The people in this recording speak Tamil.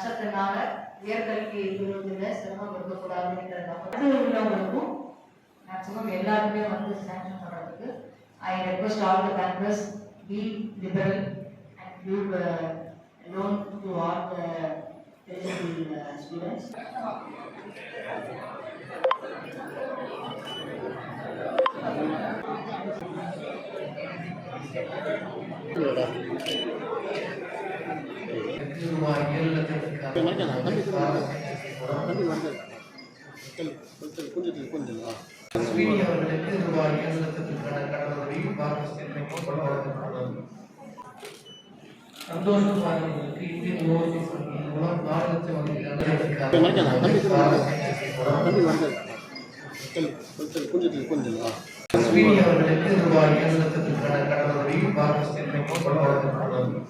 கஷ்டத்தினால உயர்கல்வி பெறுவதில் சிரமம் இருக்கக்கூடாதுன்றவங்களுக்கும் மேக்சிமம் எல்லாருமே வந்து சாங்ஷன் பண்ணுறதுக்கு I request all the bankers be liberal and give loan to all the eligible students. சந்தோஷம் பாருங்களுக்கு இந்தியன் ஓவர்சீஸ் வங்கியின் மூலம் 4 லட்சம் அவர்களுக்கு ரூபாய் 7 லட்சத்திற்கான கடனுதவி பாரத ஸ்டேட் வங்கியின் மூலம் வழங்கப்பட்டுள்ளது.